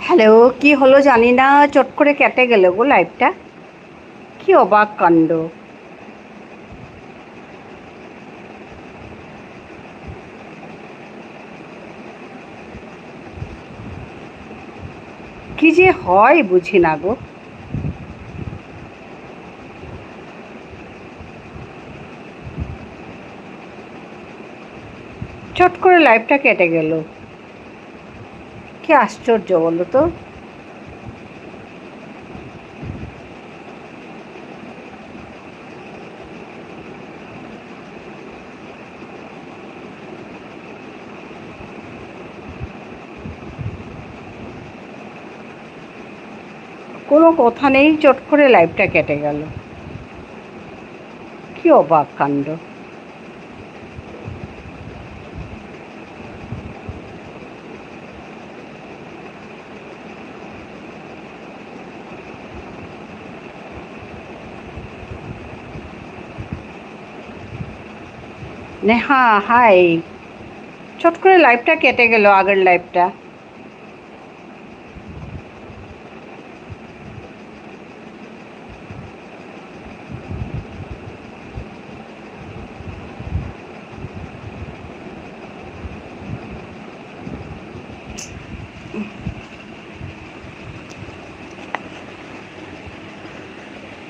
Hello, কি হলো জানি না, চট করে কেটে গেল গো লাইভটা। কি অবাক কাণ্ড! কি যে হয় বুঝি না গো। চট করে লাইভটা কেটে গেল। কি আশ্চর্য বলো তো। কোনো কথা নেই, চট করে লাইভটা কেটে গেল। কি অবাক কাণ্ড! নেহা হাই। চট করে লাইভটা কেটে গেল, আগের লাইভটা।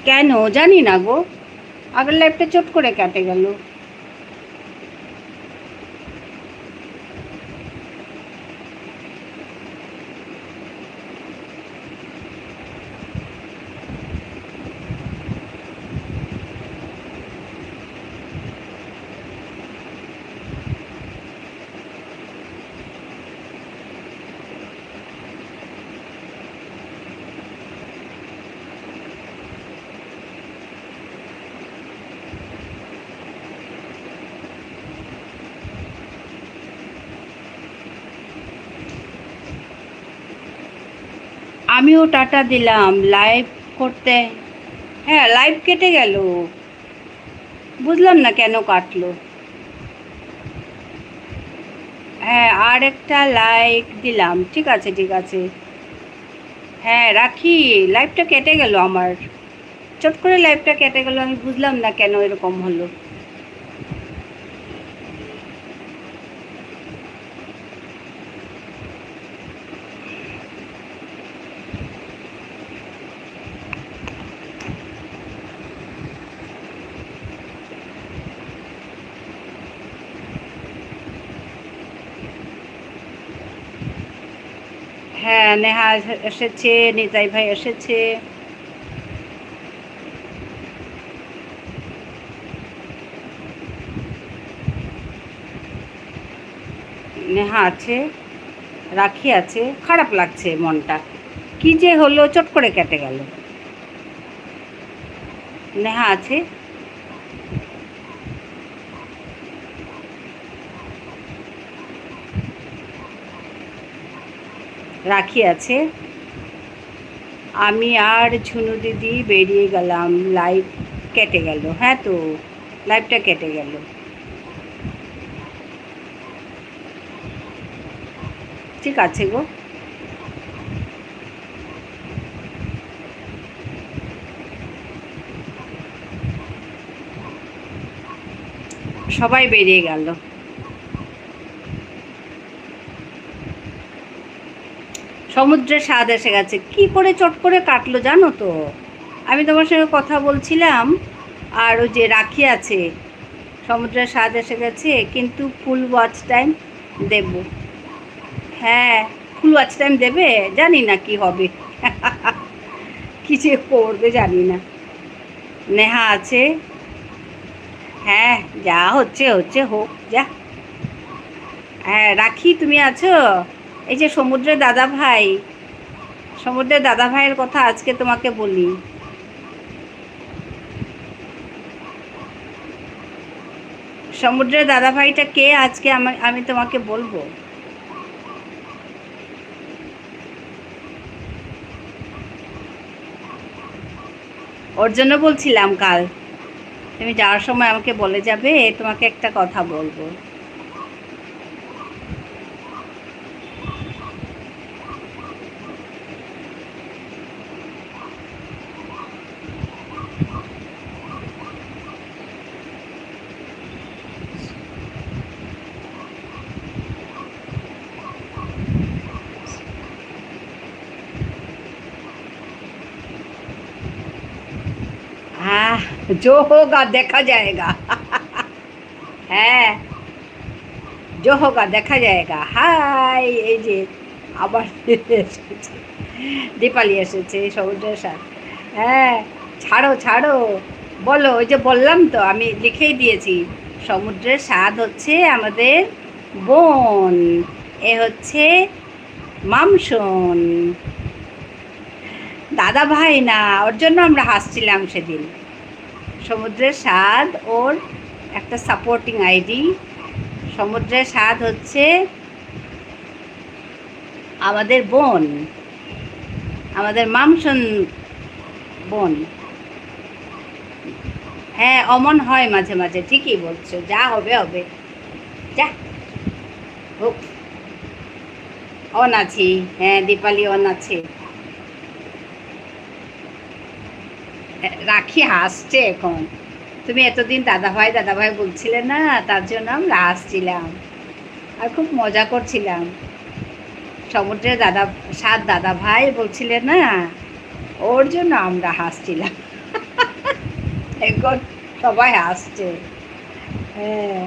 কেন জানি না গো, আগের লাইভটা চট করে কেটে গেল। আমিও টাটা দিলাম লাইভ করতে। হ্যাঁ, লাইভ কেটে গেল। বুঝলাম না কেন কাটলো। হ্যাঁ, আর একটা লাইক দিলাম। ঠিক আছে, ঠিক আছে। হ্যাঁ, রাখি। লাইভটা কেটে গেল আমার। চট করে লাইভটা কেটে গেল, আমি বুঝলাম না কেন এরকম হলো। হ্যাঁ, নেহা এসেছে, নিতাই ভাই এসেছে। নেহা আছে, রাখি আছে। খারাপ লাগছে মনটা। কি যে হলো, চট করে কেটে গেল। নেহা আছে। রাখি আছে। আমি আর ঝুনু দিদি বেরিয়ে গেলাম, লাইভ কেটে গেল। হ্যাঁ তো, লাইভটা কেটে গেল। ঠিক আছে গো। সবাই বেরিয়ে গেল। সমুদ্রের স্বাদ এসে গেছে। কি করে চট করে কাটলো জানো তো। আমি তোমার সঙ্গে কথা বলছিলাম, আর ওই যে রাখি আছে। সমুদ্রের স্বাদ এসে গেছে, কিন্তু ফুল ওয়াচ টাইম দেব। হ্যাঁ, ফুল ওয়াচ টাইম দেবে। জানি না কি হবে। কি যে করবে জানি না। নেহা আছে। হ্যাঁ, যা হচ্ছে হচ্ছে, হোক যা। হ্যাঁ, রাখি তুমি আছো। এই যে সমুদ্রের দাদা ভাই, সমুদ্রের দাদা ভাইয়ের কথা আজকে তোমাকে বলি। সমুদ্রের দাদা ভাইটা কে আজকে আমি তোমাকে বলবো। ওর জন্য বলছিলাম কাল তুমি যাওয়ার সময় আমাকে বলে যাবে, তোমাকে একটা কথা বলবো। जो होगा দেখা जाएगा। হ্যাঁ, जो होगा দেখা जाएगा। হাই, এই যে আবার এসেছে, দীপালি এসেছে, সমুদ্রের স্বাদ। হ্যাঁ, ছাড়ো ছাড়ো, বলো। ওই যে বললাম তো, আমি লিখেই দিয়েছি, সমুদ্রের স্বাদ হচ্ছে আমাদের বোন, এ হচ্ছে মামসুন, দাদা ভাই না। ওর জন্য আমরা হাসছিলাম সেদিন। সমুদ্রের স্বাদ ওর একটা সাপোর্টিং আইডি। সমুদ্রের স্বাদ হচ্ছে আমাদের বোন, আমাদের মামসুন বোন। হ্যাঁ, অমন হয় মাঝে মাঝে, ঠিকই বলছো, যা হবে হবে, যা হোক। অন আছি, হ্যাঁ, দীপালি অন আছে। রাখি হাসছে এখন। তুমি এতদিন দাদাভাই দাদাভাই বলছিলে না, তার জন্য আমরা হাসছিলাম আর খুব মজা করছিলাম। সমুদ্রের স্বাদ দাদা ভাই বলছিলে না, ওর জন্য আমরা হাসছিলাম। এখন সবাই হাসছে। হ্যাঁ,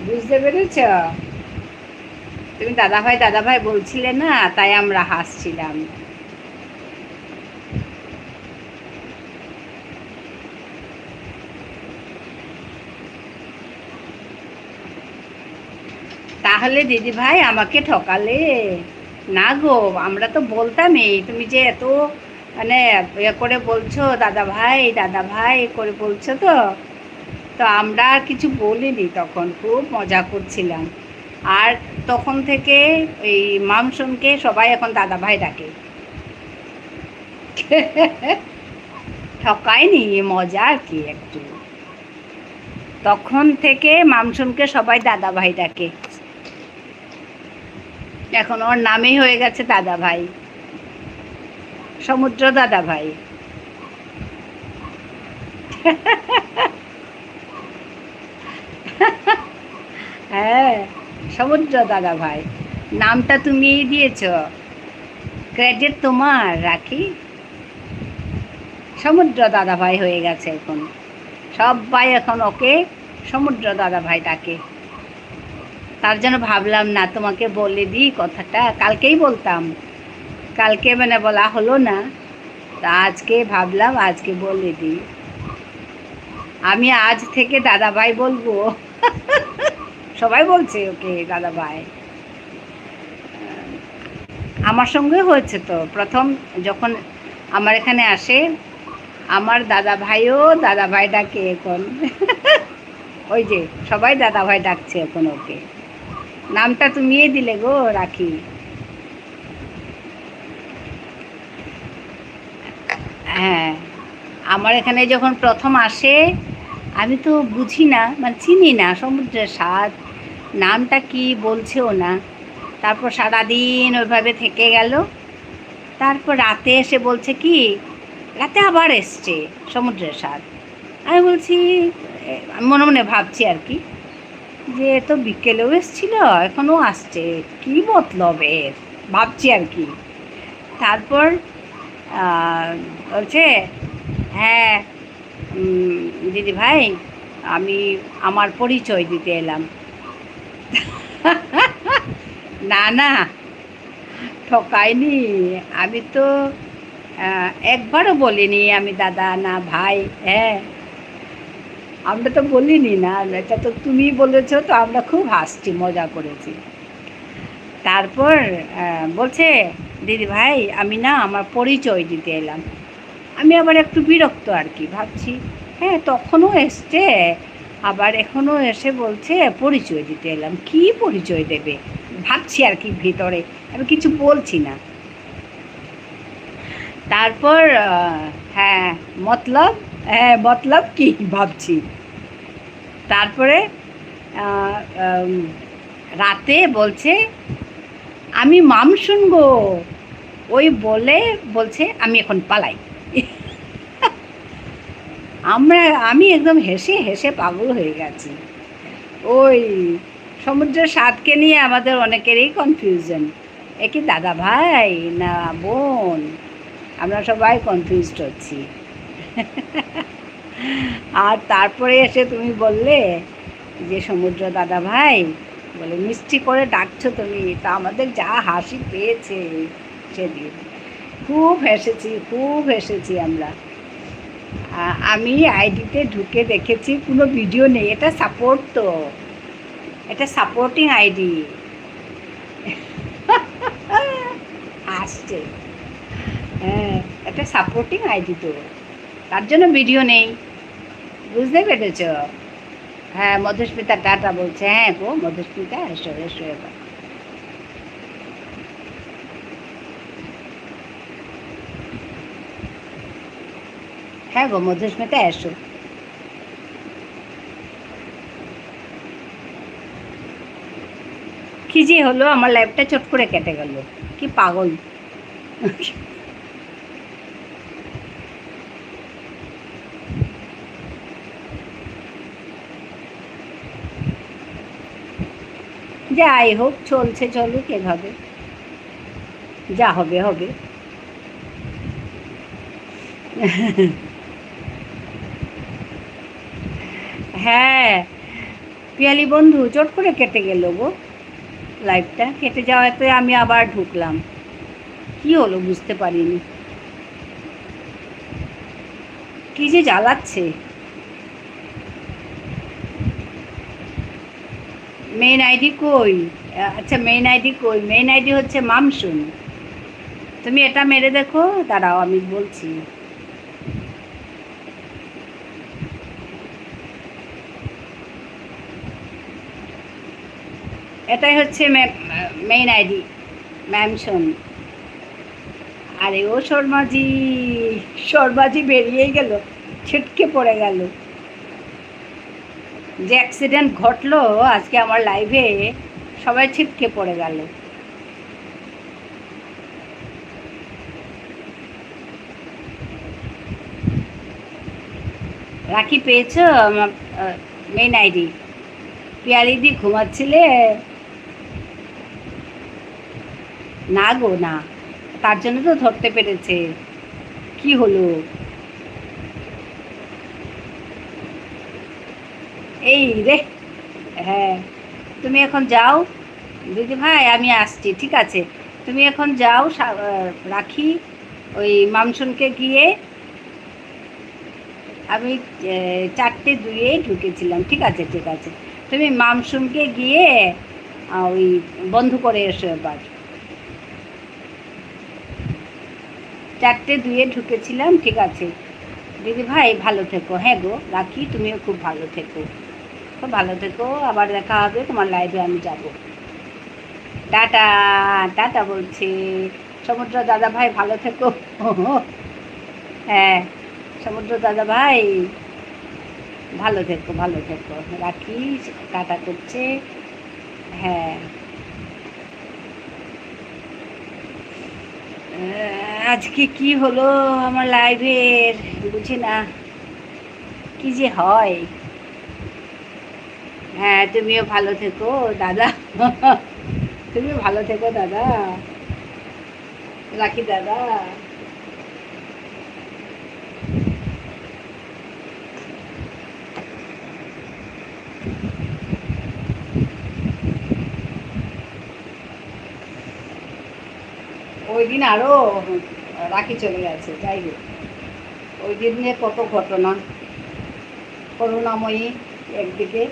বুঝতে পেরেছ? তুমি দাদা ভাই বলছিলে না, তাই আমরা হাসছিলাম। তাহলে দিদি ভাই আমাকে ঠকালে না গো, আমরা তো বলতামই। তুমি যে এত মানে ইয়ে করে বলছো দাদা ভাই করে বলছো, তো তো আমরা আর কিছু বলিনি, তখন খুব মজা করছিলাম। আর তখন থেকে এই মামসুনকে সবাই এখন দাদা ভাই ডাকে। ঠকায়নি, মজা আর কি একটু। তখন থেকে মামসুনকে সবাই দাদা ভাই ডাকে, এখন ওর নামই হয়ে গেছে দাদা ভাই, সমুদ্র দাদা ভাই। হ্যাঁ, সমুদ্র দাদা ভাই নামটা তুমিই দিয়েছ, ক্রেডিট তোমার। রাখি, সমুদ্র দাদা ভাই হয়ে গেছে এখন, সবাই এখন ওকে সমুদ্র দাদা ভাই ডাকে। তার জন্য ভাবলাম না তোমাকে বলে দিই কথাটা, কালকেই বলতাম, কালকে মানে বলা হলো না, তা আজকে ভাবলাম আজকে বলে দিই। আমি আজ থেকে দাদা ভাই বলবো। সবাই বলছে ওকে দাদা ভাই। আমার সঙ্গে হয়েছে তো, প্রথম যখন আমার এখানে আসে, আমার দাদা ভাই ডাকে এখন। ওই যে সবাই দাদা ভাই ডাকছে এখন ওকে। নামটা তুমিই দিলে গো, রাখি। হ্যাঁ, আমার এখানে যখন প্রথম আসে, আমি তো বুঝি না, মানে চিনি না সমুদ্রের স্বাদ নামটা কি বলছেও না। তারপর সারাদিন ওইভাবে থেকে গেল। তারপর রাতে এসে বলছে কি, রাতে আবার এসছে সমুদ্রের স্বাদ। আমি বলছি, মনে মনে ভাবছি আর কি, যে তো বিকেলেও এসছিল, এখনও আসছে, কি মতলব এর, ভাবছি আর কি। তারপর বলছে, হ্যাঁ দিদি ভাই, আমি আমার পরিচয় দিতে এলাম। না না, ঠকাইনি, আমি তো একবারও বলিনি আমি দাদা না ভাই। হ্যাঁ, আমরা তো বলিনি না, এটা তো তুমি বলেছো, তো আমরা খুব হাসছি, মজা করেছি। তারপর বলছে, দিদি ভাই আমি না আমার পরিচয় দিতে এলাম। আমি আবার একটু বিরক্ত আর কি, ভাবছি হ্যাঁ তখনও এসছে, আবার এখনও এসে বলছে পরিচয় দিতে এলাম, কি পরিচয় দেবে ভাবছি আর কি ভিতরে, আমি কিছু বলছি না। তারপর হ্যাঁ মতলব, হ্যাঁ মতলব কি ভাবছি। তারপরে রাতে বলছে, আমি মামসুন গো, ওই বলে বলছে আমি এখন পালাই। আমি একদম হেসে হেসে পাগল হয়ে গেছি। ওই সমুদ্রের স্বাদকে নিয়ে আমাদের অনেকেরই কনফিউশন, এ কি দাদা ভাই না বোন। আমরা সবাই কনফিউজড হচ্ছি। আর তারপরে এসে তুমি বললে যে সমুদ্র দাদা ভাই বলে মিষ্টি করে ডাকছো তুমি, তা আমাদের যা হাসি পেয়েছে সেদিন, খুব হেসেছি আমরা। আমি আইডিতে ঢুকে দেখেছি কোনো ভিডিও নেই, এটা সাপোর্ট, তো এটা সাপোর্টিং আইডি। আসছে, হ্যাঁ এটা সাপোর্টিং আইডি, তো তার জন্য ভিডিও নেই, বুঝতে পেরেছ? হ্যাঁ মধুস্মিতা টাটা বলছে, হ্যাঁ গো মধুস্মিতা এসো এসো এবার। হ্যাঁ গো মধুস্মিতা এসো। কি যে হলো, আমার লাইফটা চট করে কেটে গেল, কি পাগল। যাই হোক চলছে, চলুক এভাবে, যা হবে হবে। হ্যাঁ পিয়ালি বন্ধু, চট করে কেটে গেল গো লাইফটা, কেটে যাওয়াতে আমি আবার ঢুকলাম, কি হলো বুঝতে পারিনি, কি যে জ্বালাচ্ছে। মেইন আইডি কই? আচ্ছা মেইন আইডি কই? মেইন আইডি হচ্ছে মামসুন। তুমি এটা মেরে দেখো, দাঁড়াও আমি বলছি। এটাই হচ্ছে মেইন আইডি ম্যামসন। আরে ও শর্মাজি, শর্মাজি বেরিয়েই গেল, ছিটকে পড়ে গেল। যে অ্যাক্সিডেন্ট ঘটলো আজকে আমার লাইভে, সবাই ছিটকে পড়ে গেল। রাখি পেয়েছো আমার মেইন আইডি? পিয়ালিদি ঘুমাচ্ছিলে? না গো না, তার জন্য তো ধরতে পেরেছে। কি হলো? এই রে, হ্যাঁ তুমি এখন যাও দিদি ভাই, আমি আসছি, ঠিক আছে তুমি এখন যাও। রাখি ওই মামসুনকে গিয়ে, আমি 4:02 ঢুকেছিলাম, ঠিক আছে ঠিক আছে, তুমি মামসুমকে গিয়ে ওই বন্ধ করে এসো এবার। 4:02 ঢুকেছিলাম, ঠিক আছে দিদি ভাই ভালো থেকো। হ্যাঁ গো রাখি, তুমিও খুব ভালো থেকো, খুব ভালো থেকো, আবার দেখা হবে, তোমার লাইভে আমি যাব। টাটা, টাটা বলছি। সমুদ্র দাদা ভাই ভালো থেকো। হ্যাঁ সমুদ্র দাদা ভাই ভালো থেকো, ভালো থেকো, রাখি, টাটা করছে। হ্যাঁ আজকে কি হলো আমার লাইভের, বুঝি না কি যে হয়। হ্যাঁ তুমিও ভালো থেকো দাদা। তুমিও ভালো থেকো দাদা, রাখি দাদা। ওই দিন আরও রাখি চলে গেছে, যাই হোক ওই দিন নিয়ে কত ঘটনা, করুণাময়ী একদিকে,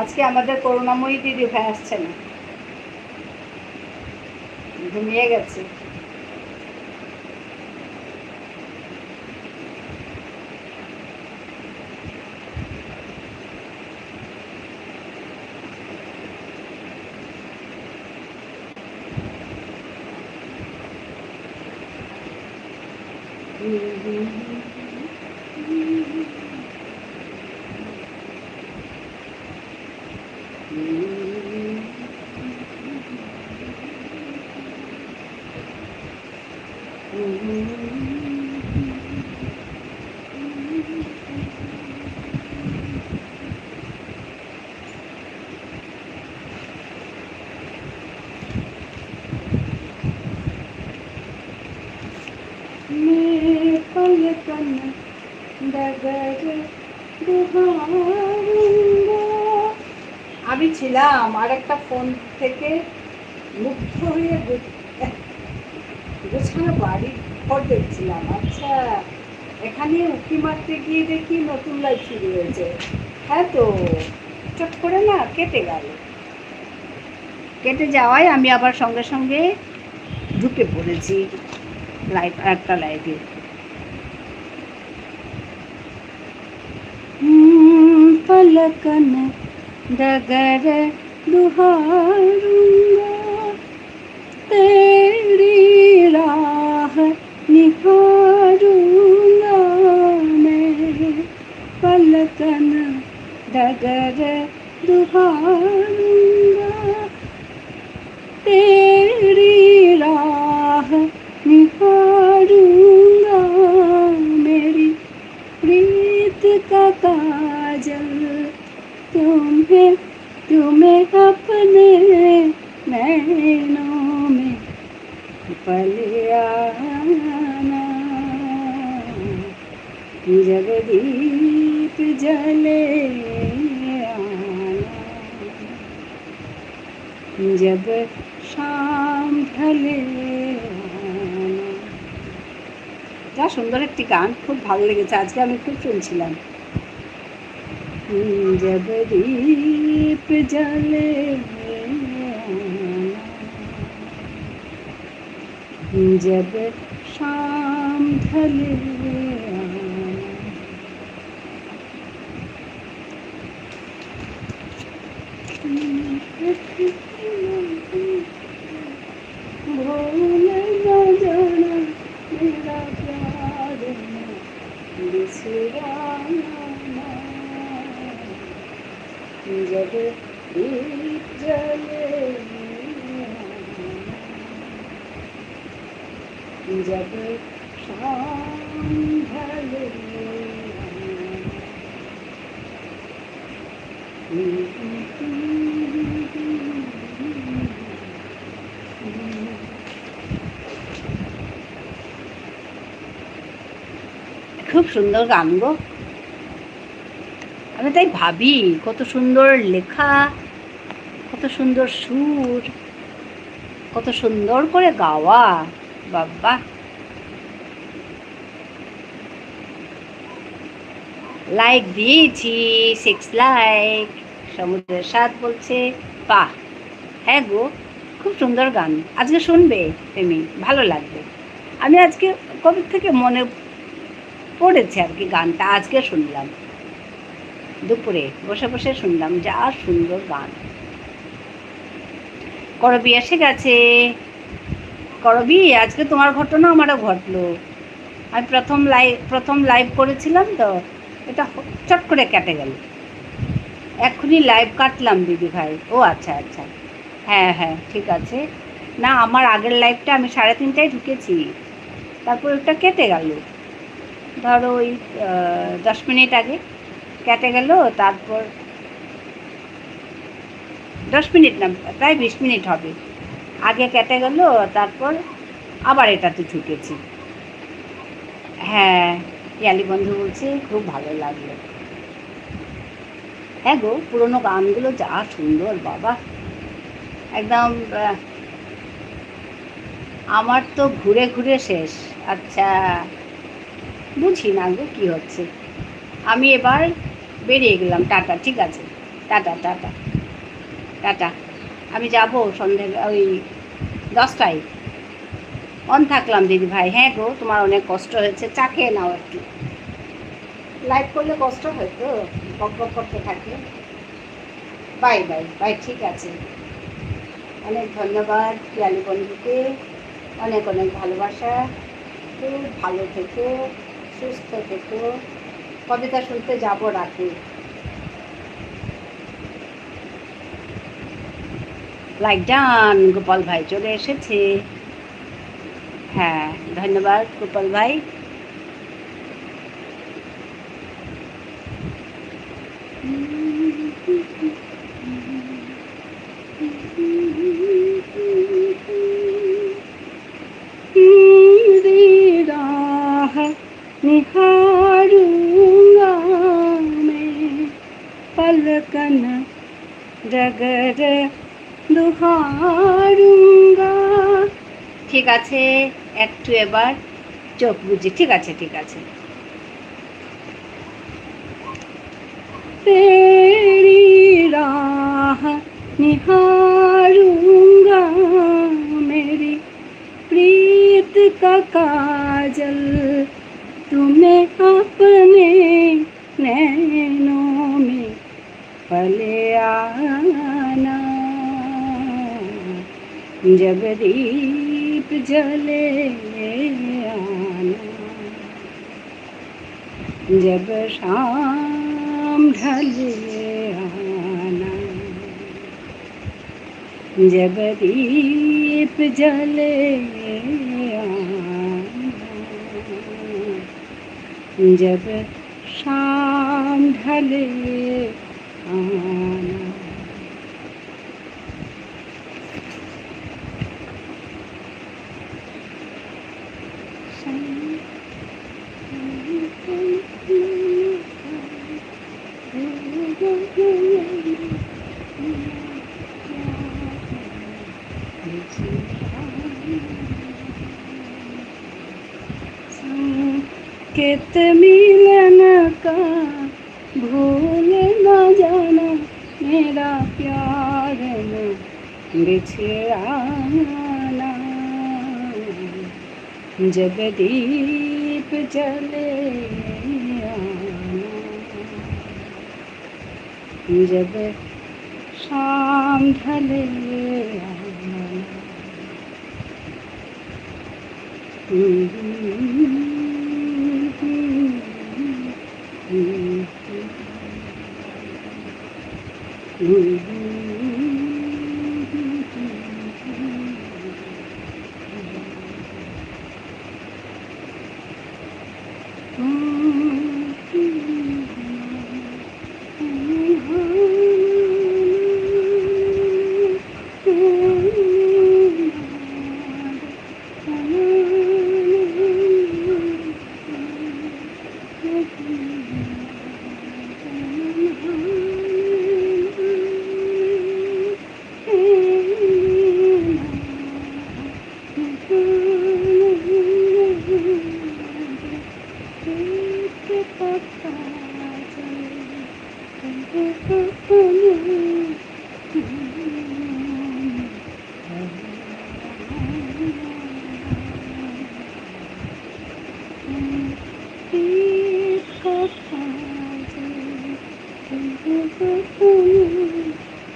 আজকে আমাদের করুণাময়ী দিদি ভাই আসছে না, ঘুমিয়ে গেছে। पलकन डगर दुहारूंगा। আমি ছিলাম আর একটা ফোন থেকে মুগ্ধ হয়ে গোছানো বাড়ি ঘর দেখছিলাম। আচ্ছা, এখানে উঁকি মারতে গিয়ে দেখি নতুন লাইফ শুরু হয়েছে। হ্যাঁ তো, চট করে না কেটে গেল। কেটে যাওয়ায় আমি আবার সঙ্গে সঙ্গে ঢুকে পড়েছি একটা লাইফে। पलकन डगर दुहारूंगा, तेरी राह निहारूंगा मैं। पलकन डगर दुहारूंगा, तेरी राह निहारूंगा। मेरी प्रीत का काजल तुम्हें अपने नैनों में पले आना। जब दीप जले आना, जब शाम ढले आना। যা সুন্দর একটি গান, খুব ভালো লেগেছে, আজকে আমি খুব শুনছিলাম। जब दीप जले आना, जब शाम ढले भूल न जाना मेरा प्यार बिसराना। जब दीप जले जब शाम ढले খুব সুন্দর গান গো। আমি তাই ভাবি কত সুন্দর লেখা, কত সুন্দর সুর, কত সুন্দর করে গাওয়া। বাবা, লাইক দিয়েছি 6 লাইক। সমুদ্রের স্বাদ বলছে বাহ, হ্যাঁ গো খুব সুন্দর গান, আজকে শুনবে তুমি, ভালো লাগবে। আমি আজকে কবে থেকে মনে পড়েছে আর কি গানটা, আজকে শুনলাম, দুপুরে বসে বসে শুনলাম, যা সুন্দর গান। করবি এসে গেছে। করবি, আজকে তোমার ঘটনা আমারও ঘটলো। আমি প্রথম লাইভ করেছিলাম তো, এটা চট করে কেটে গেল। এক্ষুনি লাইভ কাটলাম দিদি ভাই। ও আচ্ছা আচ্ছা, হ্যাঁ হ্যাঁ ঠিক আছে। না, আমার আগের লাইভটা আমি 3:30টায় ঢুকেছি, তারপর ওটা কেটে গেল। ধরো ওই 10 মিনিট আগে কেটে গেল, তারপর 10 মিনিট না, প্রায় 20 মিনিট হবে আগে কেটে গেল, তারপর আবার এটাতে ঢুকেছি। হ্যাঁ, ইয়ালি বন্ধু বলছে খুব ভালো লাগলো। হ্যাঁ গো, পুরোনো গানগুলো যা সুন্দর বাবা, একদম। আমার তো ঘুরে ঘুরে শেষ। আচ্ছা, বুঝি না গো কী হচ্ছে। আমি এবার বেরিয়ে গেলাম, টাটা, ঠিক আছে, টাটা টাটা টাটা। আমি যাব সন্ধ্যে ওই 10টায়। অন থাকলাম দিদি ভাই। হ্যাঁ গো, তোমার অনেক কষ্ট হয়েছে, চা খেয়ে নাও একটু। লাইভ করলে কষ্ট হয় তো, বক বক করতে থাকলে। বাই বাই বাই, ঠিক আছে। অনেক ধন্যবাদ পিয়ালি বন্ধুকে, অনেক অনেক ভালোবাসা। খুব ভালো থেকো, সুস্থ থেকো। কবিতা শুনতে যাব রাতে। লাইক ডান, গোপাল ভাই চলে এসেছে। হ্যাঁ, ধন্যবাদ গোপাল ভাই। कर দুহারুঙ্গা। ঠিক আছে, একটু এবার চোখ বুঝি। ঠিক আছে, ঠিক আছে। तेरी राह निहारूंगा, मेरी प्रीत का काजल तुम्हें अपने नैनों में पले आना। जब दीप जले आना, जब शाम ढले आना, जब दीप जले आना, जब शाम ढले आना। संकेत मिलन का भूल न जाना, मेरा प्यार न बिछड़ाना। जब दीप जले आना, जब शाम ढले आना।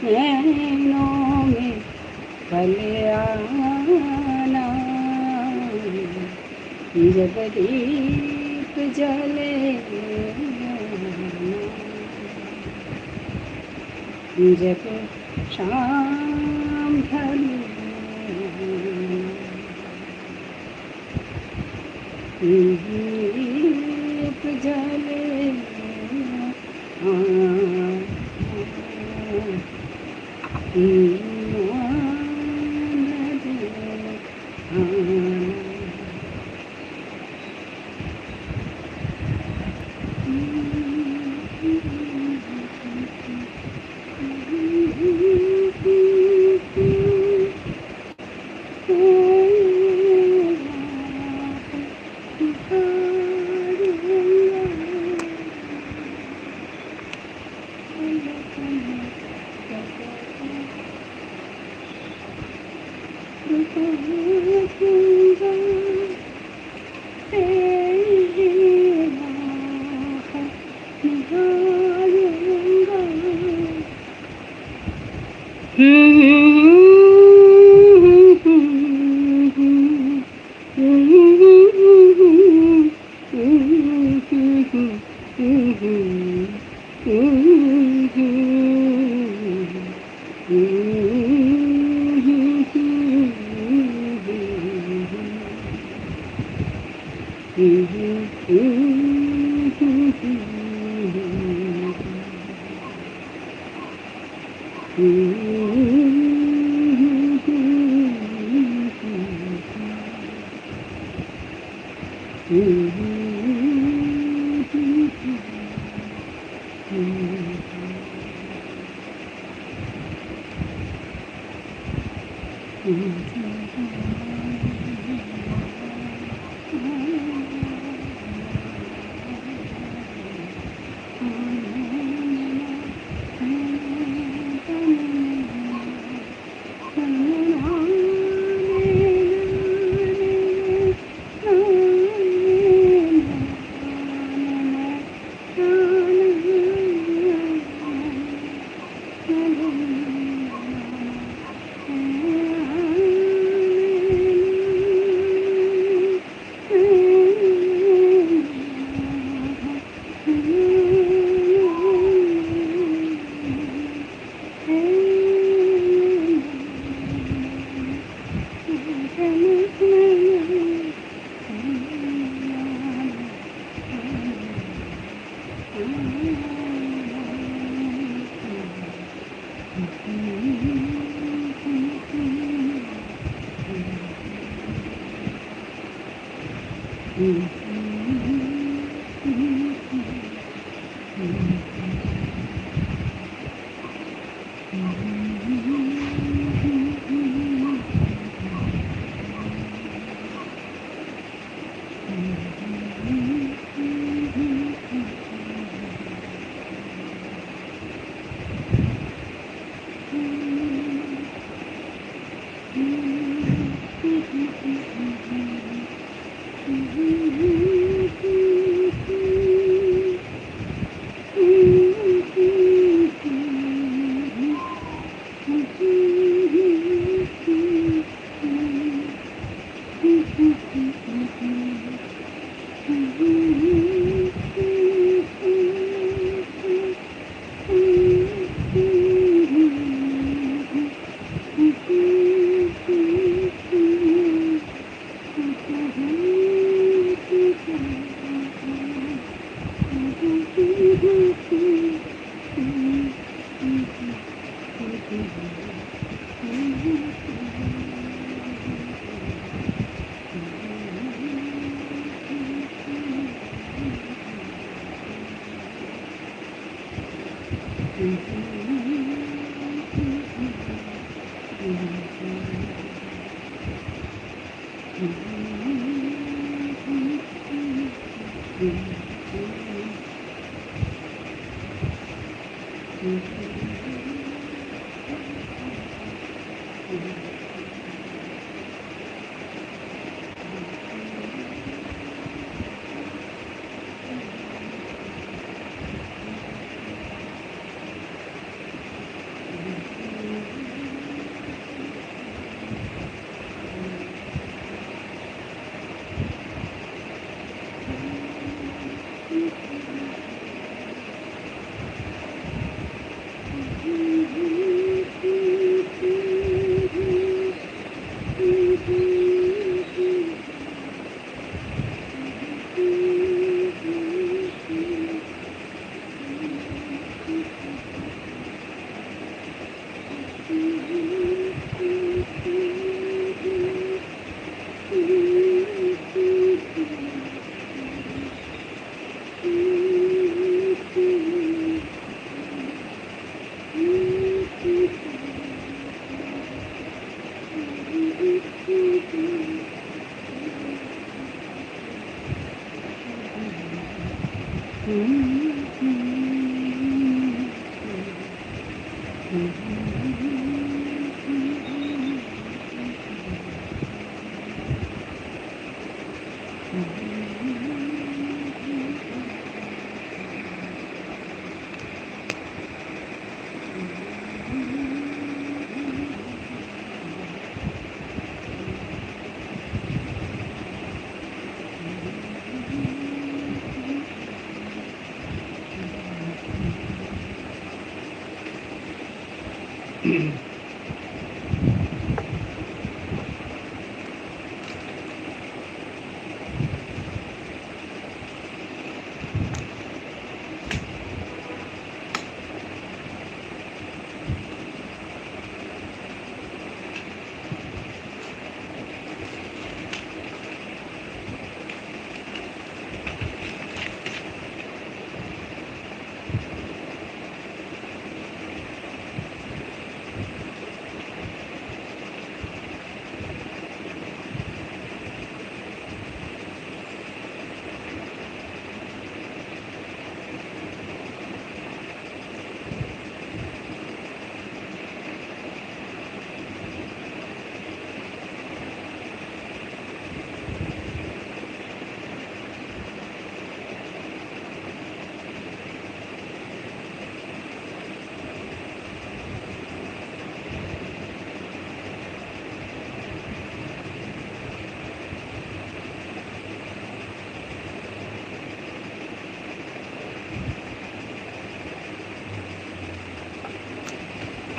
नैनों में पले आना, जब दीप जले आना, जब शाम ढले दीप जले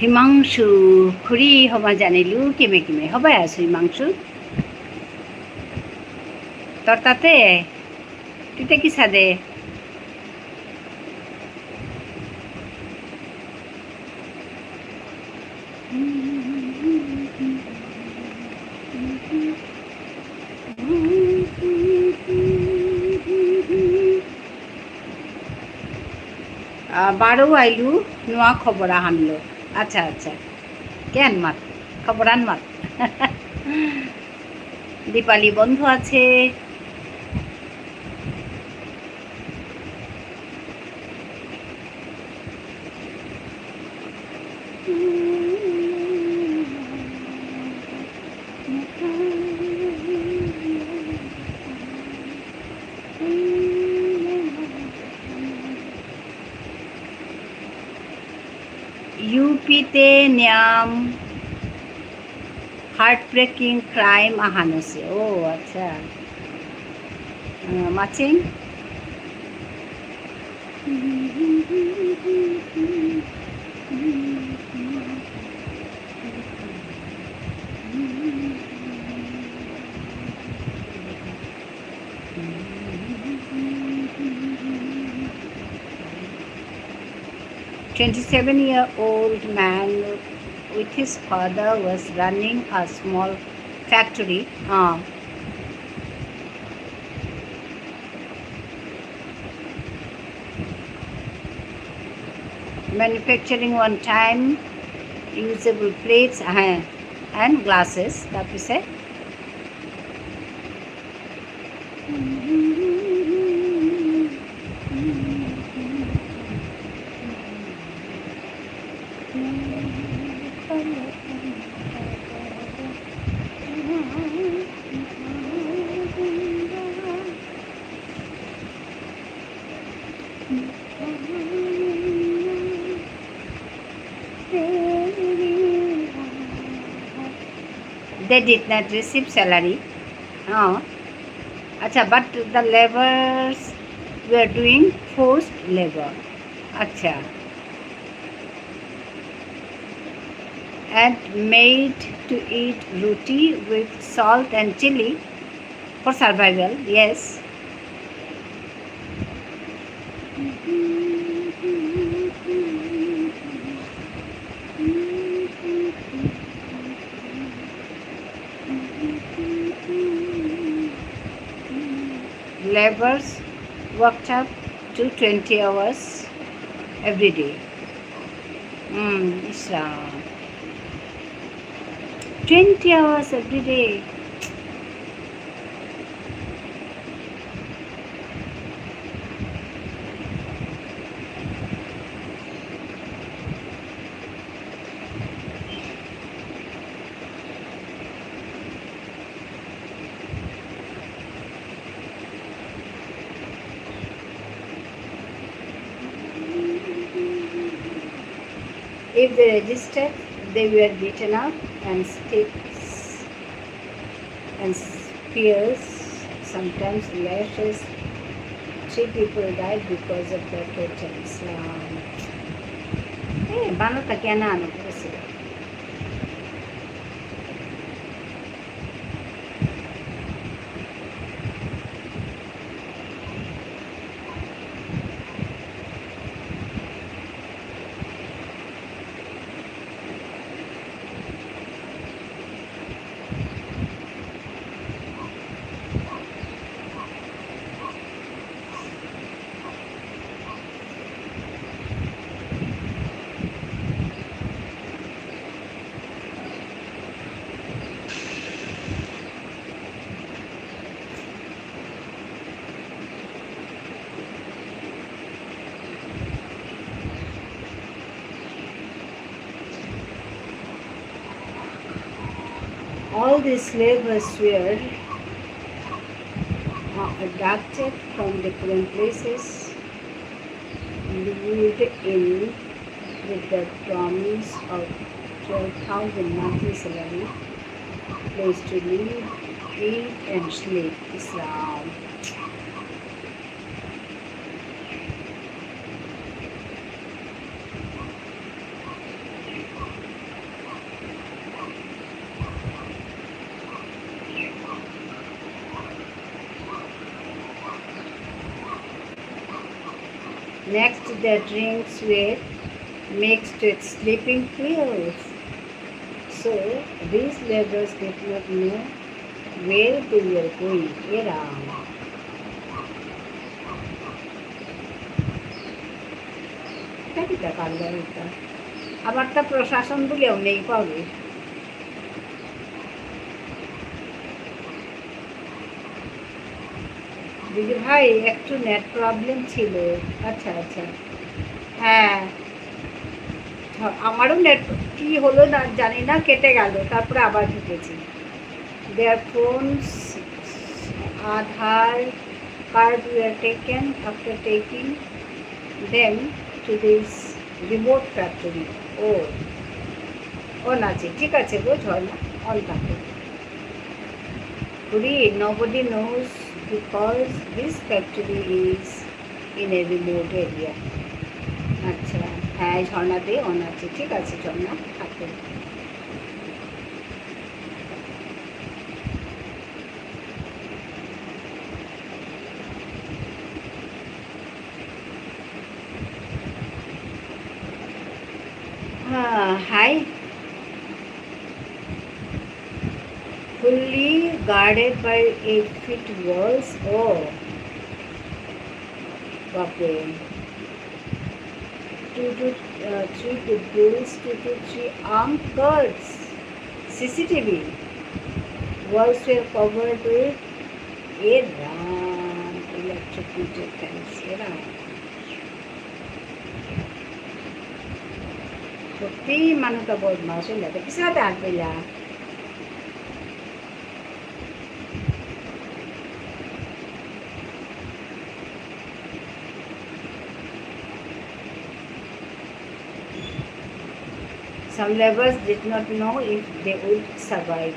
হিমাংশু খুৰী হবা জানিলোঁ কিমে কিমে হবাই আছোঁ হিমাংশু তোর তাতে তুই কি সাদে বারো আইলু নোয়া খবর আনলো আচ্ছা আচ্ছা কেন মাত খবর আন মাত দীপালি বন্ধু আছে ইউপিতে নিয়াম হার্ট ব্রেকিং ক্রাইম আহান আছে ও আচ্ছা matching "27-year-old man with his father was running a small factory. Manufacturing one-time usable plates and glasses. That we say. They did not receive salary. Acha, but the laborers were doing forced labor. Acha. And made to eat roti with salt and chili for survival. Yes. Laborers worked up to 20 hours every day. Islam. 20 hours every day. If they registered, they were beaten up and sticks and spears, sometimes lashes. 3 people died because of their torture. Islam. Banata kya na ano kasi. All these laborers were abducted from different places, lived in with the promise of 12,000 monthly salary, place to live, eat and sleep. Islam. Next, the drinks were mixed with sleeping pills. So, these laborers did not know where they were going. এরা এটা কি কারবার এটা আমারটা প্রশাসন বলেও নেই পাবে দিদি ভাই একটু নেট প্রবলেম ছিল আচ্ছা আচ্ছা হ্যাঁ আমারও নেট কি হলো না জানি না কেটে গেল তারপরে আবার ঢুকেছি their phones Aadhaar card were taken after taking them to this remote factory on আছে ঠিক আছে গো ঝর্ণা অন থাকে nobody knows because this factory is in a remote area আচ্ছা হ্যাঁ ঝর্ণাতে অন আছে ঠিক আছে ঝর্ণা থাকে hi fully guarded by 8 feet walls okay 2 to 3 pit bulls 2 to 3 armed guards CCTV walls were covered with electrocuted fence সত্যি মানুষটা বদমাস লাগে পিছাতে আসবেলা Some laborers did not know if they would survive.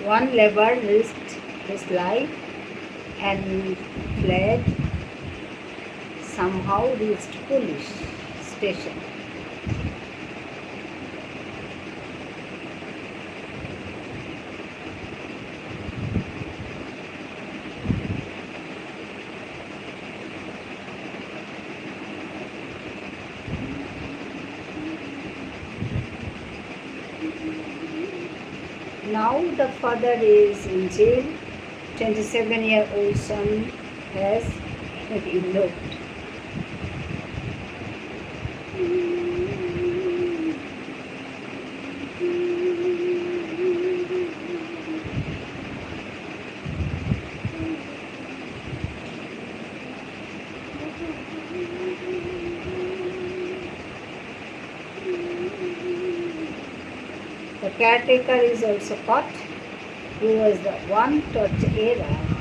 One laborer risked his life and fled, somehow reached police station. Now the father is in jail. 27-year-old son has eloped. The caretaker is also caught. He was the one touch era.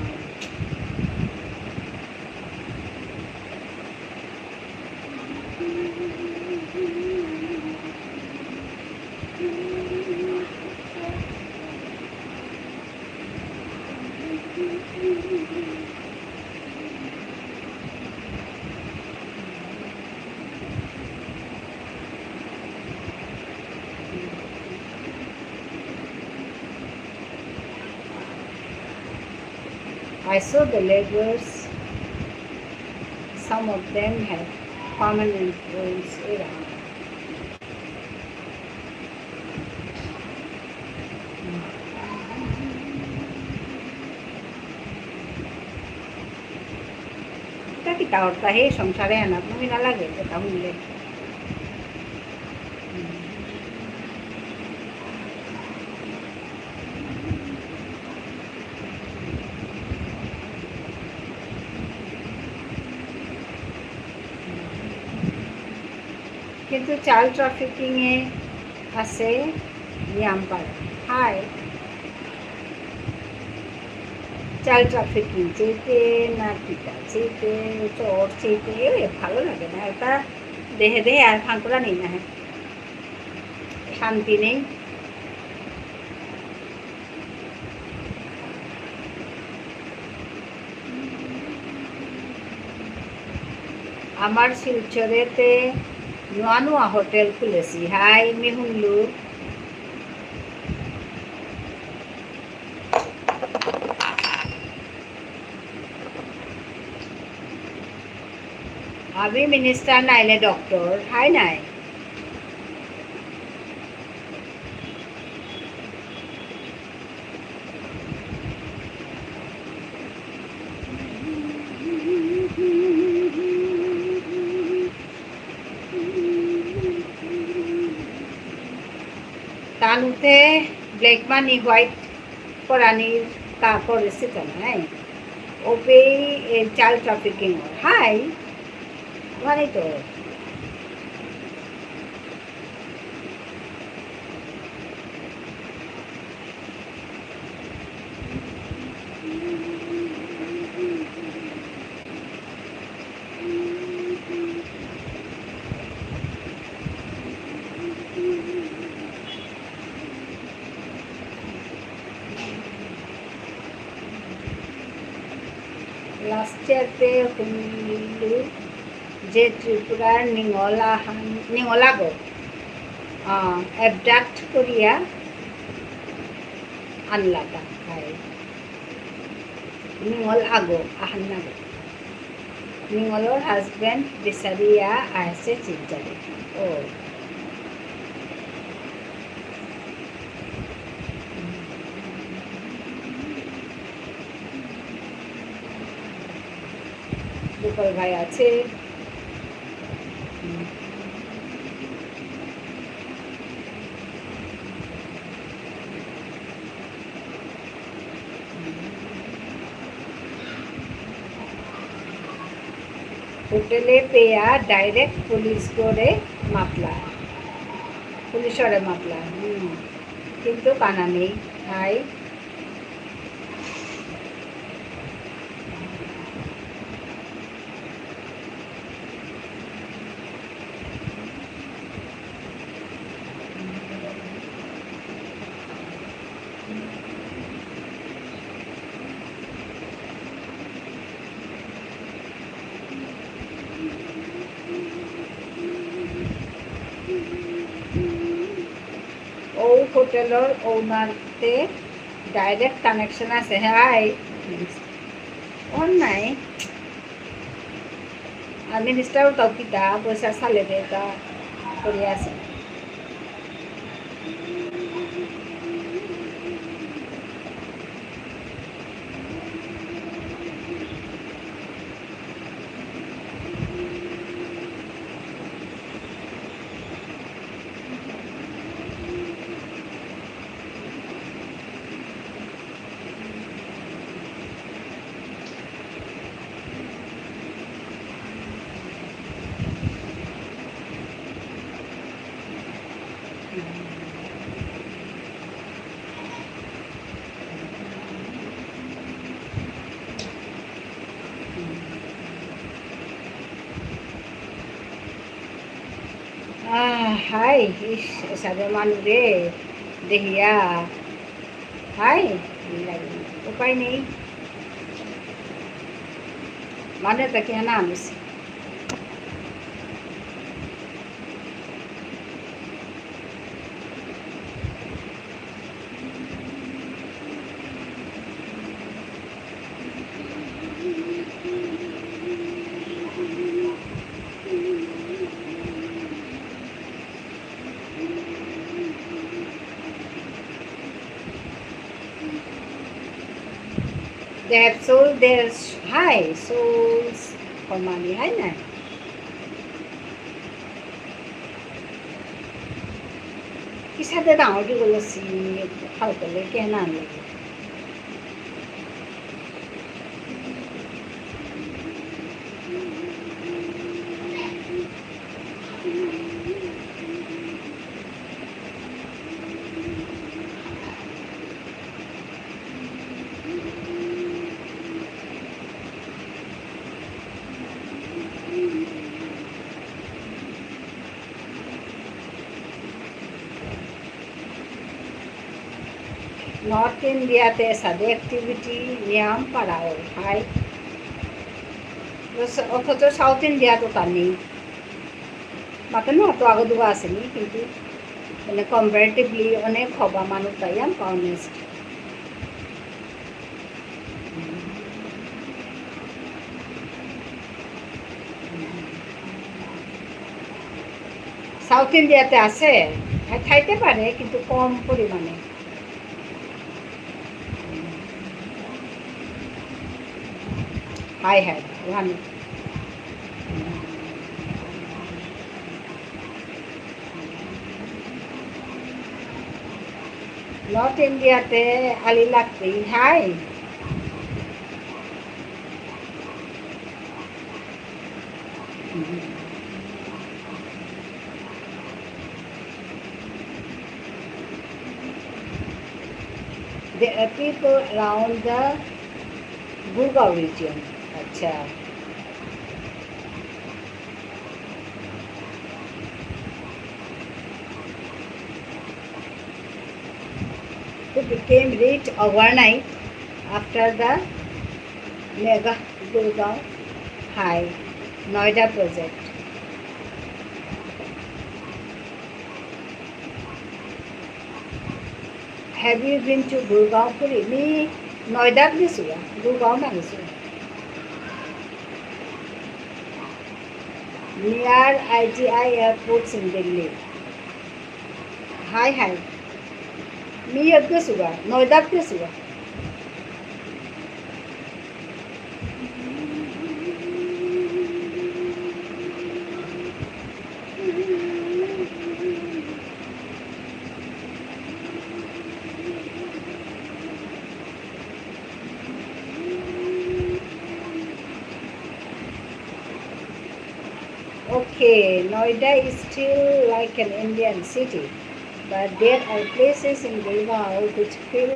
I saw the laborers. Some of them had permanent roles around. kita horta he সংসারে আনা তুমি না লাগে এটা হইলে কিন্তু child ট্রাফিকিংয়ে আছে নিয়ামপাড়া high child trafficking চেতে না কিটা চেতে চর চেতে ভালো লাগে না এটা দেহে দেহে আর ফাঁকুড়া নেই না হ্যাঁ শান্তি নেই আমার শিলচরেতে নোয়া নোয়া হোটেল খুলেছি। হাই মি শুনলো আমি মিনিষ্টাৰ নাই নে ডক্টৰ হাই নাই তানুতে ব্লেক মানি হোয়াইট করানির তা করেছে তো নাই ওপে চাইল্ড ট্রাফিকিং হাই মানে তো লাস্ট ইয়ারতে শুনিলো যে ত্রিপুরার নিঙলাগত এবডাক্ট করিয়া আনলাটা হাই নিঙল আগো আহান্নাগো নিঙলৰ হাজবেণ্ড বিচাৰিয়া আহিছে চিন্তাৰে গোপাল ভাই আছে হোটেলে পেয়া ডাইরেক্ট পুলিশ করে মাতলা পুলিশরে মাতলা কিন্তু কানা নেই হাই ও হোটেলের ওনারতে ডাইরেক্ট কানেকশন আছে হাই ওর নাই আর মিনিস্টারও তাও কিতা পয়সা সালে তা করে আছে হাই ইস এসবে মানুষ রে দেখিয়া হাই উপায় নেই মানে তাকে না Anis They have sold their high souls for money, hai na? Kisah dia tahu juga lo si hal tu le kenan lagi. North ইন্ডিয়াতে সাদে অ্যাক্টিভিটি নিয়ম পাড়াও হাই অথচ সাউথ ইন্ডিয়া তো তা নেই म्हाका न्हू तो आगोदुगो आसली किंतु মানে কম্পারেটিভলি অনেক হবা মানুষ পাইয়াম অনেস্ট সাউথ ইন্ডিয়াতে আছে খাইতে পারে কিন্তু কম পরিমাণে হাই হাই ওখানে নর্থ ইন্ডিয়াতে আলি লাগতেই high There are people around the Gurgaon region. Acha. Who became rich overnight after the mega Gurgaon High Noida project. Have you been to Gurgaon Puri? Me Noida গেছি Gurgaon না গেছি near IGI airports in Delhi. Hi hi. Me গেছি Noida গেছি Okay, Noida is still like an Indian city, but there are places in Gurgaon which feel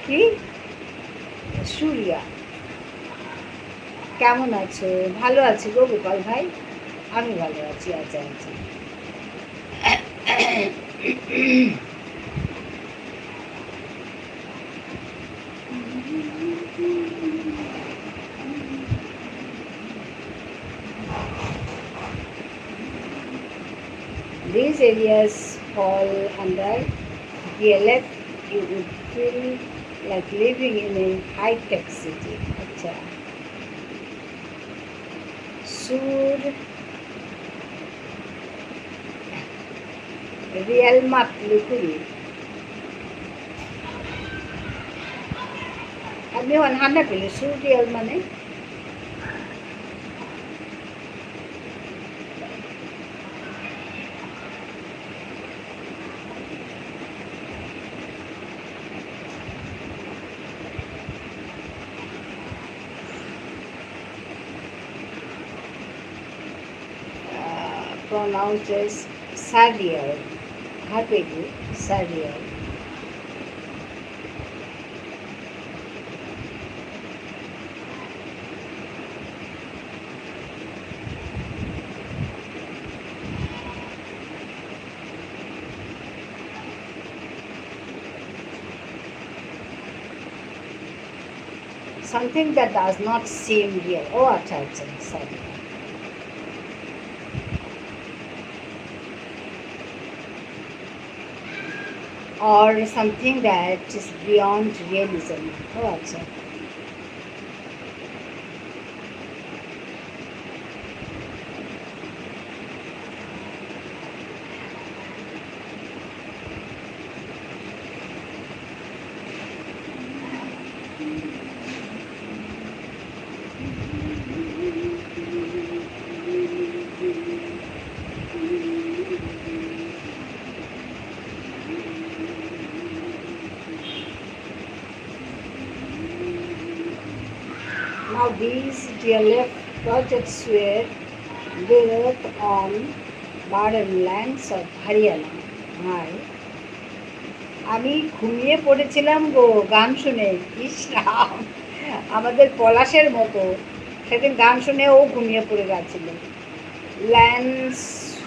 কি সুরিয়া কেমন আছো ভালো আছি গো গোপাল ভাই আমি ভালো আছি আচ্ছা আচ্ছা These areas fall under DLF. You would feel like living in a high-tech city. Acha. Sur Real Matlukuri. Abhi hana pele Sur Real mane pronounced as Sadier. Harpegu, Sadier. Something that does not seem real. Oh, acha, Sadier. Or something that is beyond realism. Oh, acha. Now these DLF projects were built on barren lands of Haryana. Hi. আমি ঘুমিয়ে পড়েছিলাম গো গান শুনে ইস রাম আমাদের পলাশের মতো সেদিন গান শুনে ও ঘুমিয়ে পড়ে গেছিল lands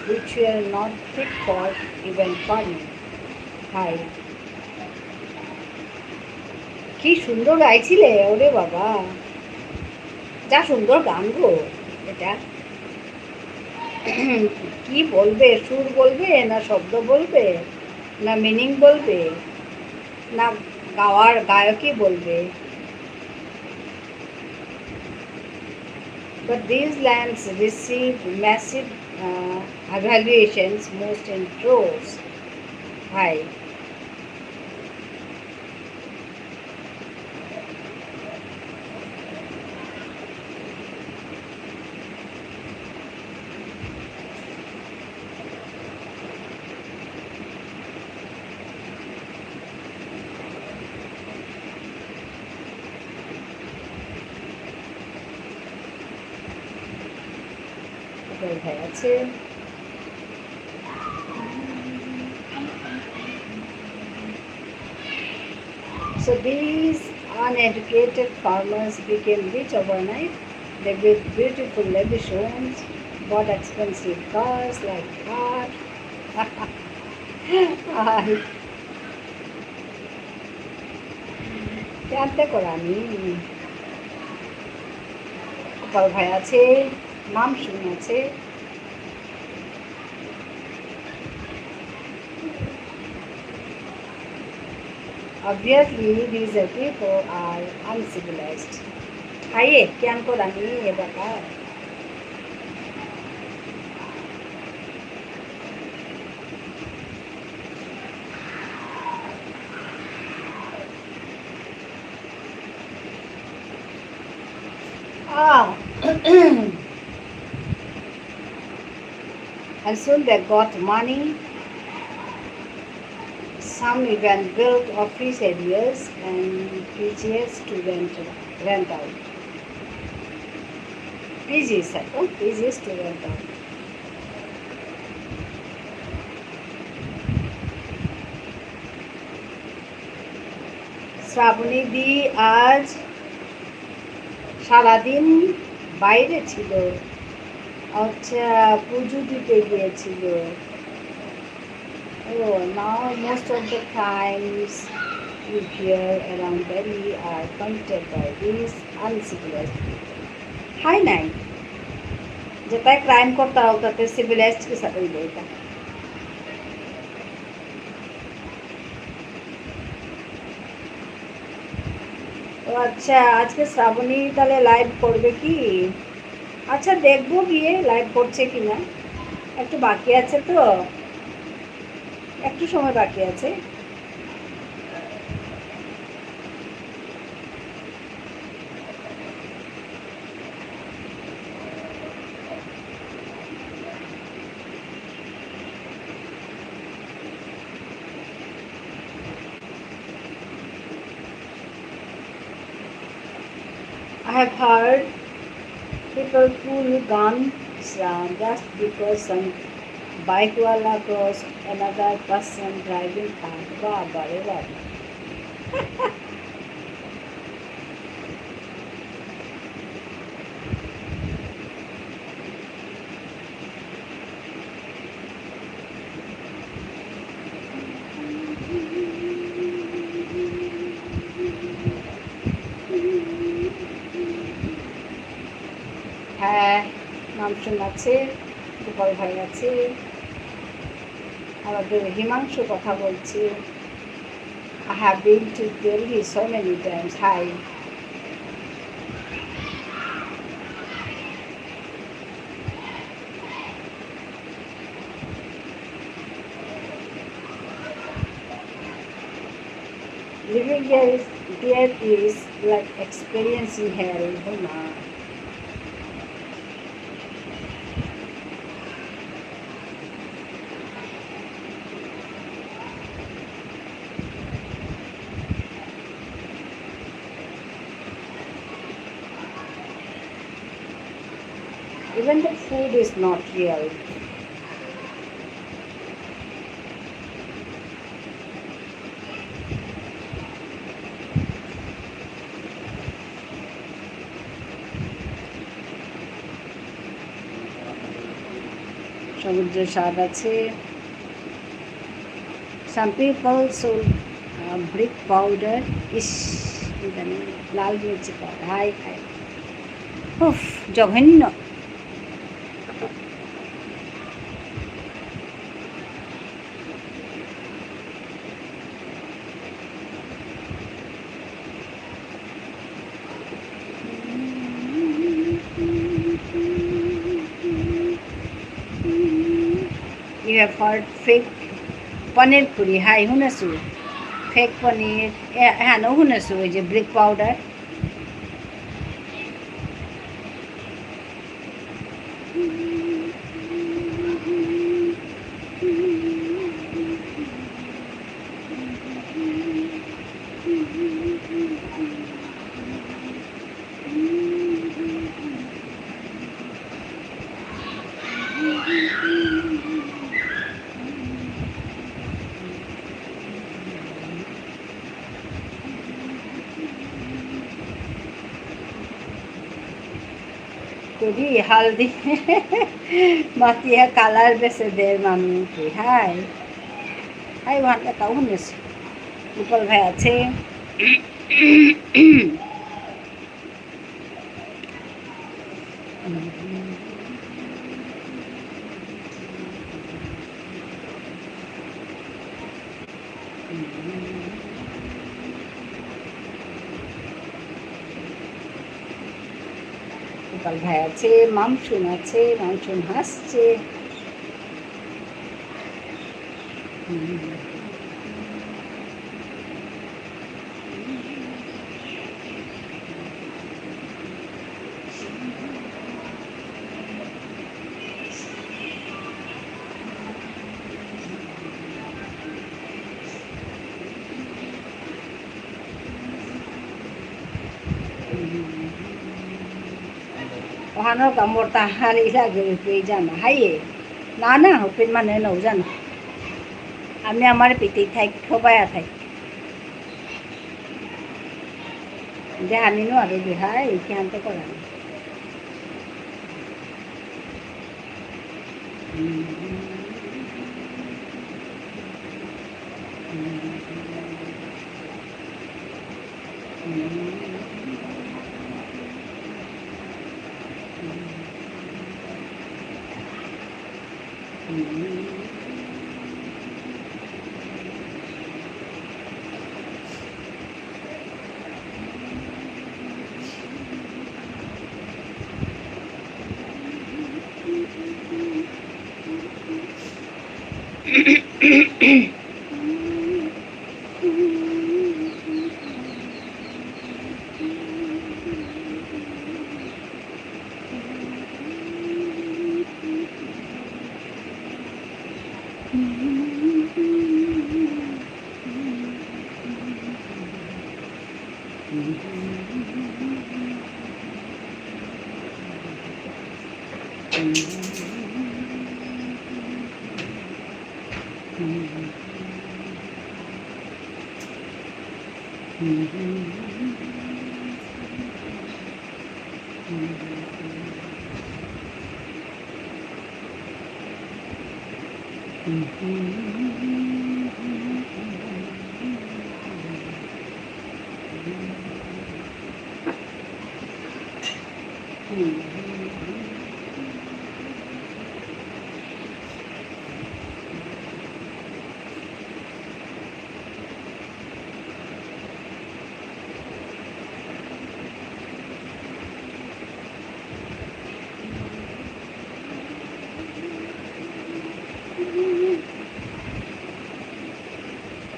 which were not fit for even farming. হাই কি সুন্দর গাইছিলে ওরে বাবা যা সুন্দর গান গো এটা কি বলবে, সুর বলবে না শব্দ বলবে না মিনিং বলবে না গায়কই বলবে? But these lands received massive evaluations, most in crores high. ভাই আছে। So these uneducated farmers became rich overnight. They built beautiful lavish homes, bought expensive cars like car. জানতে করানি গোপাল ভাই আছে, মামসুন আছে। Obviously, these people are uncivilized. आइए क्या को रानी ये बता। And soon they got money. Some even built office areas and PGs to rent out. PGs, PGs to rent out. Shrabani দি আজ সারাদিন বাইরে ছিল, আচ্ছা পুজো দিতে গিয়েছিল। Oh, now most of the crimes you hear around Delhi are committed by these uncivilized people. Hi, নাই যেটাই crime করতে होता है civilized के साथ ही बोलता। তো আচ্ছা আজকে শ্রাবণী তাহলে লাইভ করবে কি? আচ্ছা দেখবো গিয়ে লাইভ করছে কিনা, একটু বাকি আছে তো, একটু সময় বাকি আছে। I have heard people pull guns just because some bikewala crossed another person driving car. Baba re baba. হ্যাঁ মামসুন আছে, গোপাল ভাই আছে, আমাদের হিমাংশু কথা বলছে। I have been to Delhi so many times. Hi. Living there is like experiencing hell. Even the food is not real. সমুদ্রের স্বাদ আছে। Some people sold brick powder. লাল মির্চি পাউডার। হাই হাই, উফ জঘন্য। have heard fake paneer puri. Hi, শুনেছো fake paneer. হ্যাঁ না শুনেছো ওই যে brick powder. Kuri haldi matiya kalar bese der mami ki hai hai wanda tahu nes Upal bhai আছে Upal bhai আছে মামসুন আছে মামসুন হাসছে Ohano kamor tahari lagi pe jana haye na na hopin mane no jana আমি আমার পেটেই থাক সবাই থাক জানিনো আৰু বিহাই এইখানতে কৰা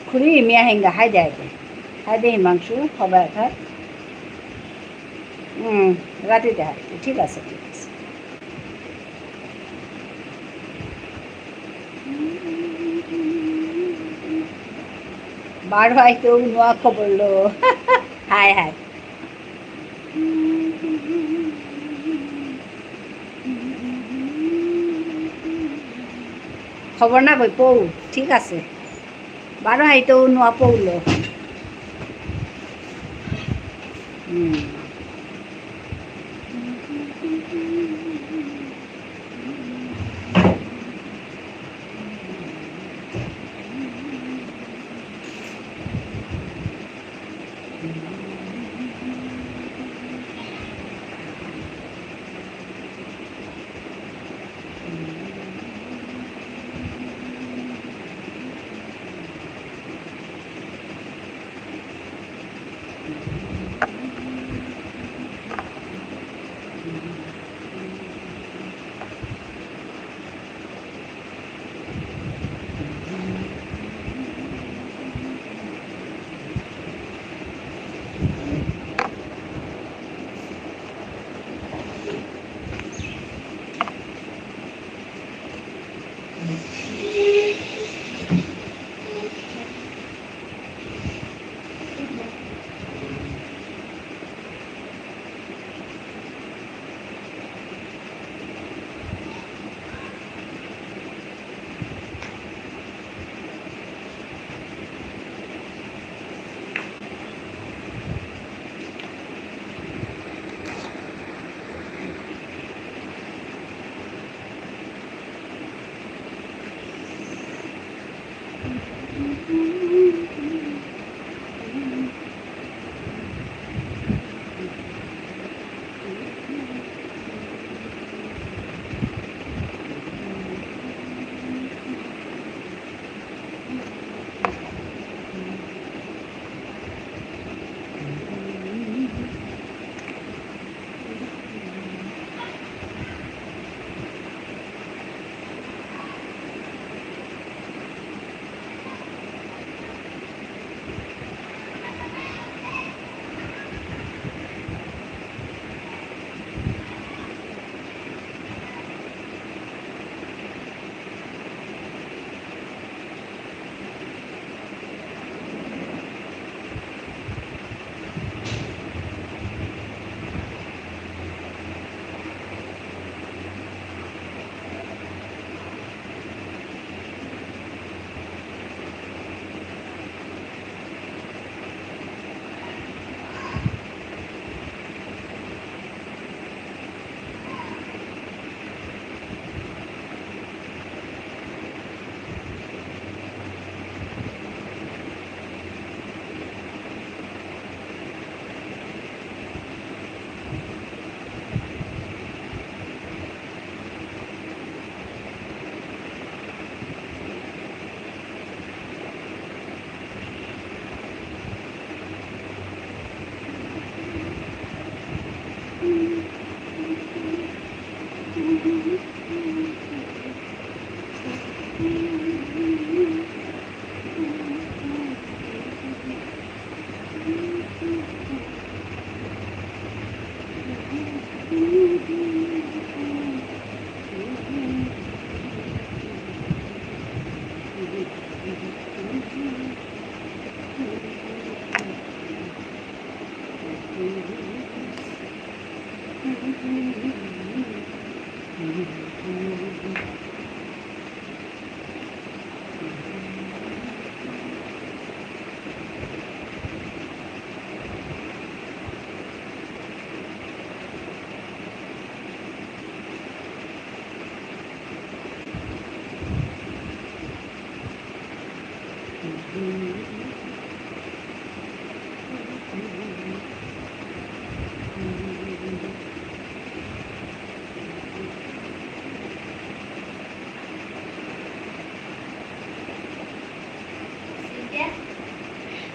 খুরি মিয়া হেঙ্গা হাই দেয় হাই দে হিমাংশু সবাই থাক রাতিতে হাই ঠিক আছে ঠিক আছে বার হয় কেউ নোয়া খবর লো হাই হাই খবর না বই পৌ ঠিক আছে বারো হাইতেও নোয়া পৌল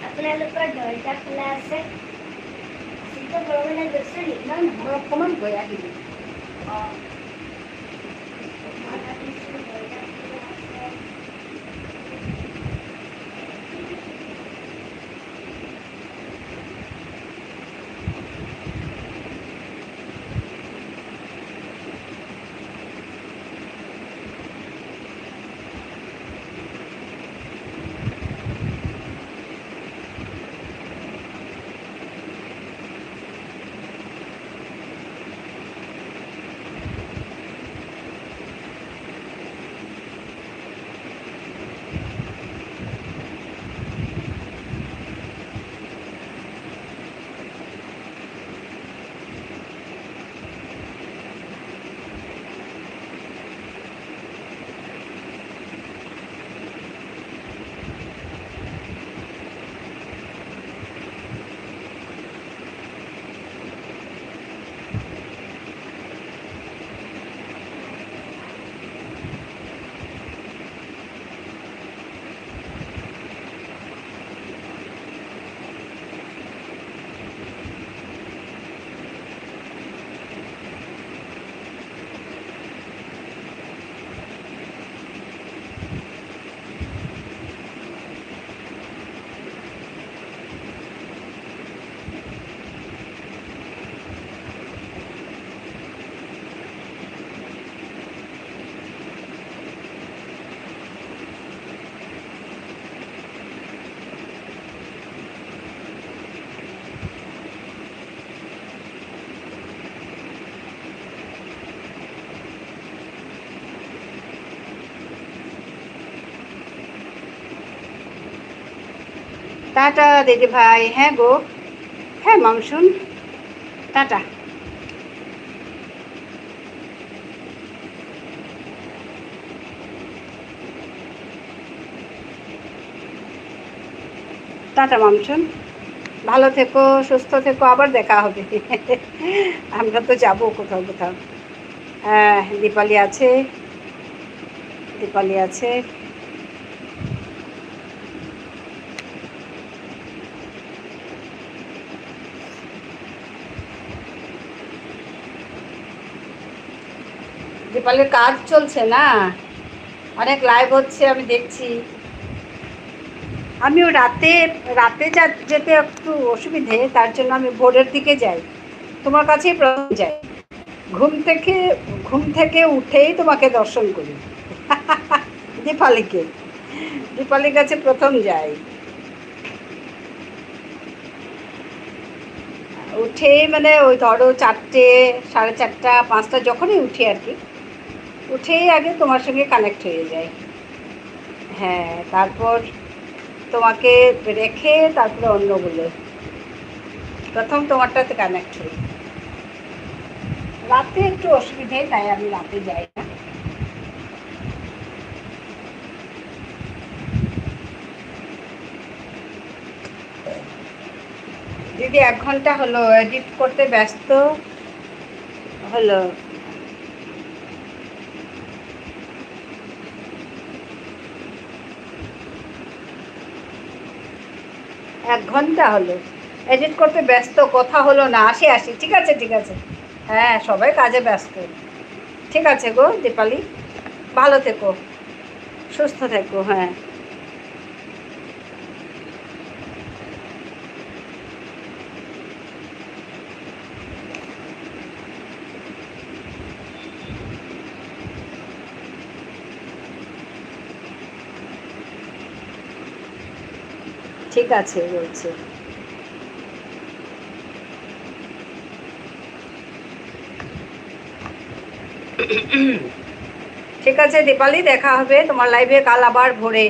আপোনালোকৰ দৰ্জা খোলা আছে চিন্তা কৰিব লাগিছে ইমান মই অকণমান গৈ আহিলোঁ। অঁ টাটা দিদি ভাই। হ্যাঁ গো, হ্যাঁ মামসুন, টাটা। টাটা মামসুন, ভালো থেকো, সুস্থ থেকো, আবার দেখা হবে। আমরা তো যাবো কোথাও কোথাও। হ্যাঁ, দীপালি আছে, দীপালি আছে। দীপালির কাজ চলছে না, অনেক লাইভ হচ্ছে, আমি দেখছি। আমিও রাতে রাতে যেতে একটু অসুবিধে, তার জন্য আমি ভোরের দিকে যাই, তোমার কাছেই প্রথম যাই। ঘুম থেকে উঠেই তোমাকে দর্শন করি। দীপালির কাছে প্রথম যাই, উঠেই মানে ওই ধরো 4টে, 4:30, 5টা যখনই উঠি আর কি, উঠেই আগে তোমার সঙ্গে কানেক্ট হয়ে যায়। হ্যাঁ, তারপর তোমাকে রেখে তারপরে অন্যগুলো, প্রথম তোমারটাতে কানেক্ট হই। রাতে একটু অসুবিধে, তাই আমি রাতে যাই না। দিদি 1 ঘন্টা হলো, এডিট করতে ব্যস্ত হলো। এক ঘন্টা হলো, এডিট করতে ব্যস্ত, কথা হলো না। আসি, ঠিক আছে, ঠিক আছে। হ্যাঁ, সবাই কাজে ব্যস্ত। ঠিক আছে গো দীপালি, ভালো থেকো, সুস্থ থেকো। হ্যাঁ, ঠিক আছে বলছে। ঠিক আছে দীপালি, দেখা হবে তোমার লাইভে কাল আবার ভোরে।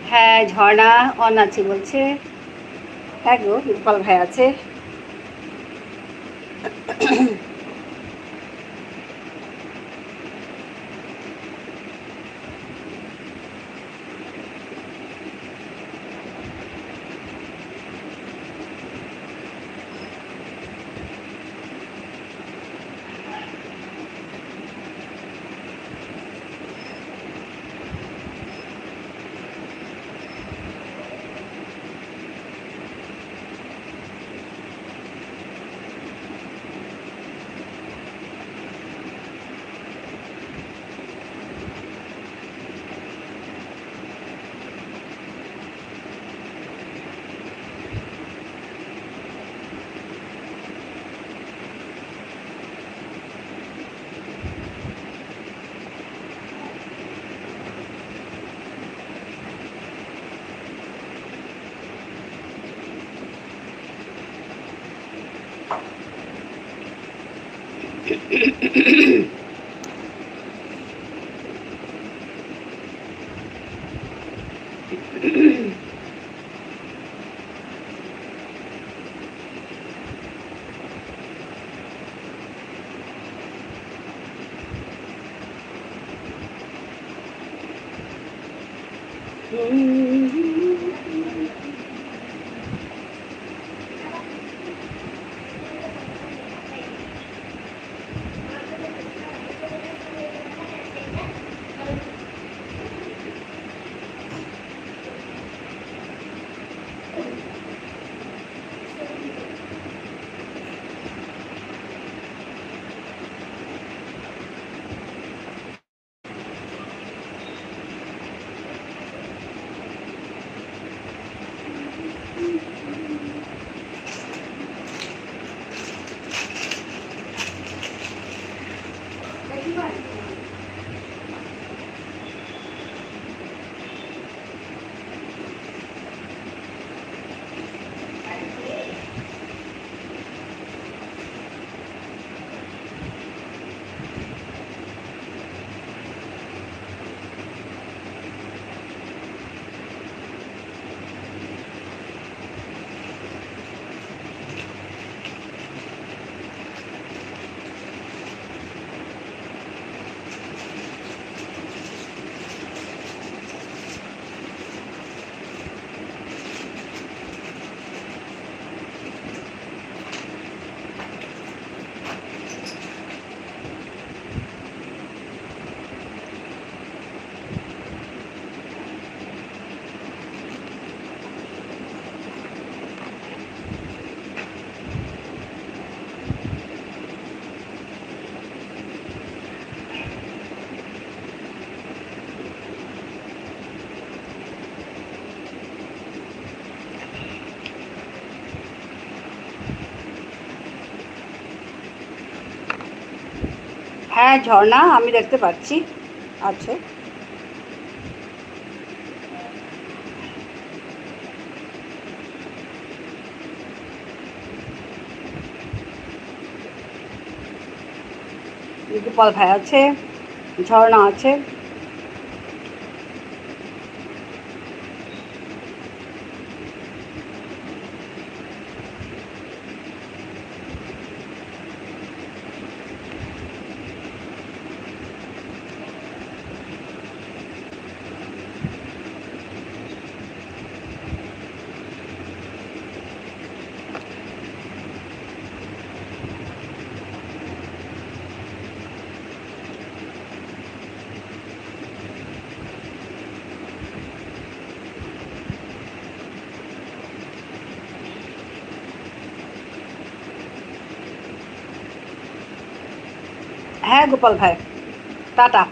হ্যাঁ, ঝর্ণা অন আছে বলছে। হ্যাঁ গো, গোপাল ভাই আছে। হ্যাঁ ঝর্ণা আমি দেখতে পাচ্ছি আছে। গোপাল ভাই আছে, ঝর্ণা আছে। হ্যাঁ গোপাল ভাই, tata.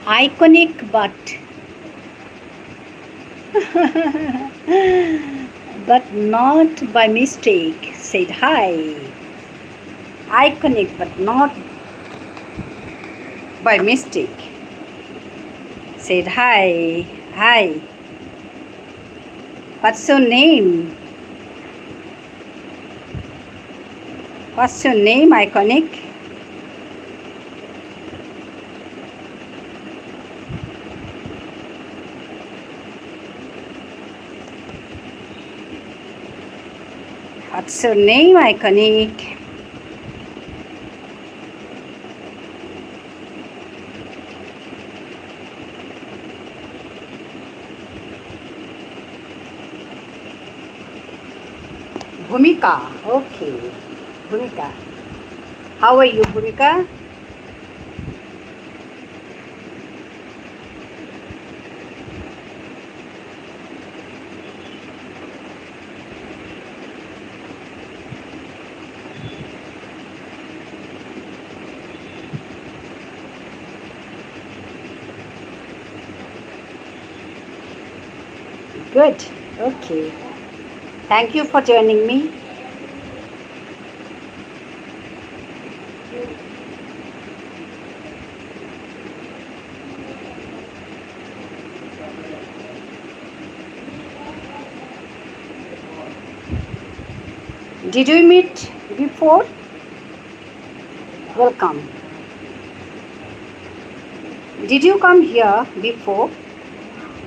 Iconic, but not by mistake. Said hi. Iconic, but not by mistake. Said hi. Hi. What's your name? What's your name, Iconic? What's your name, Iconic? Bhumika. Okay. Bhumika. How are you, Bhumika? Good. Okay. Thank you for joining me. Did we meet before? Welcome. Did you come here before?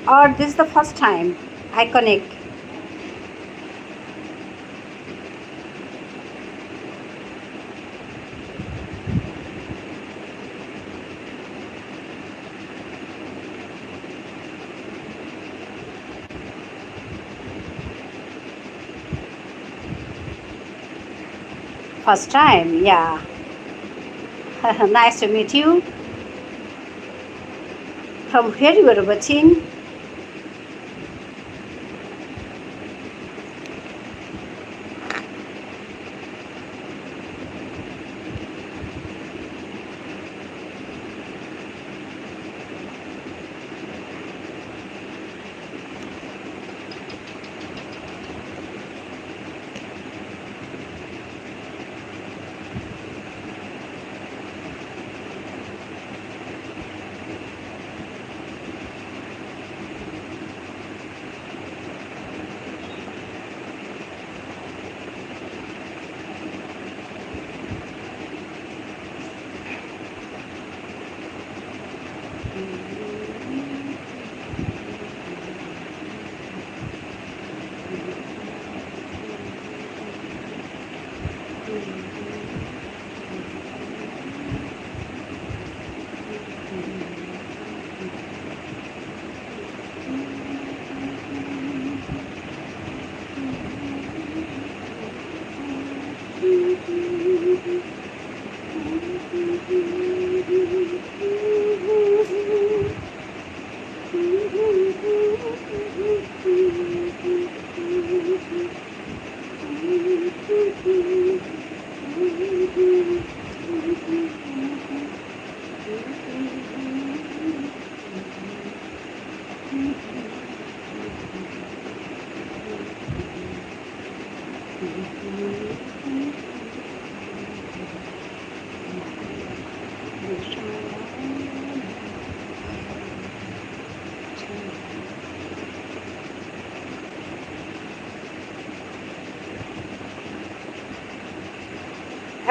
Or this is the first time? Iconic. First time, yeah. Nice to meet you. From where you are watching?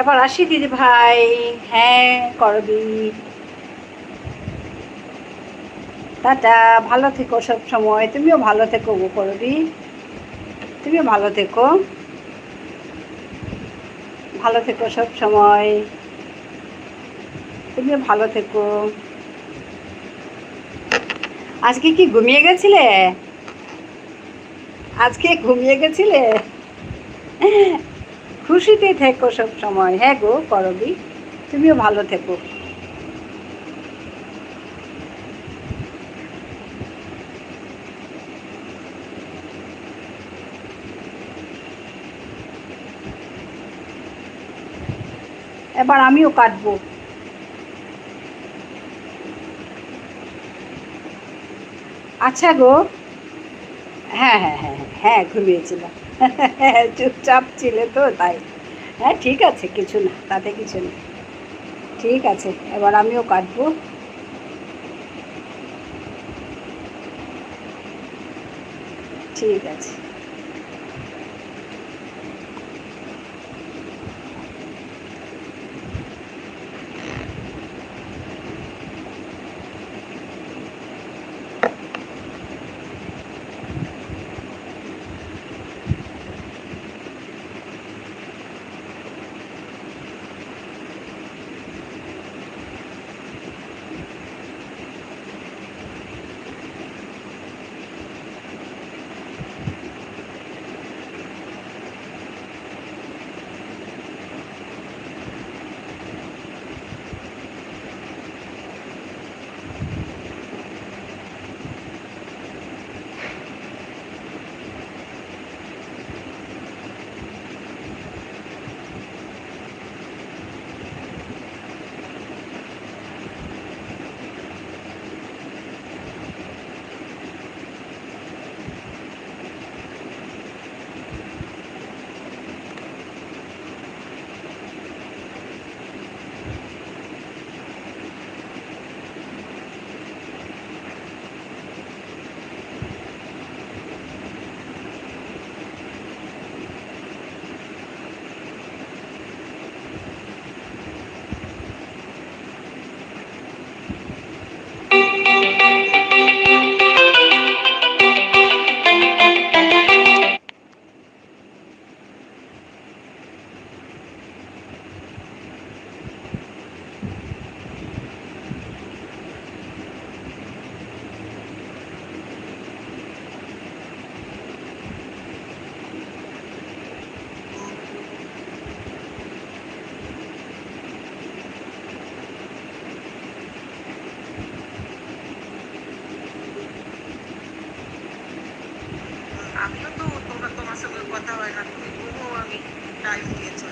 এবার আসি দিদি ভাই। হ্যাঁ করবি। Tata, ভালো থেকো সব সময়, তুমিও ভালো থেকো গো করবি, তুমিও ভালো থেকো, ভালো থেকো সব সময়, তুমিও ভালো থেকো। আজকে কি ঘুমিয়ে গেছিলে? আজকে ঘুমিয়ে গেছিলে? খুশিতে থেকো সব সময়। হ্যাঁ গো করবি, তুমিও ভালো থেকো। এবার আমিও কাটবো। আচ্ছা গো। হ্যাঁ হ্যাঁ হ্যাঁ হ্যাঁ হ্যাঁ ঘুমিয়েছিলাম। চুপচাপ ছিলে তো তাই। হ্যাঁ ঠিক আছে, কিছু না, তাতে কিছু না। ঠিক আছে, এবার আমিও কাটবো। ঠিক আছে। আমিও তো তোমার সঙ্গে কথা হয় না, তুমি ঘুমো, আমি টাইম দিয়েছো।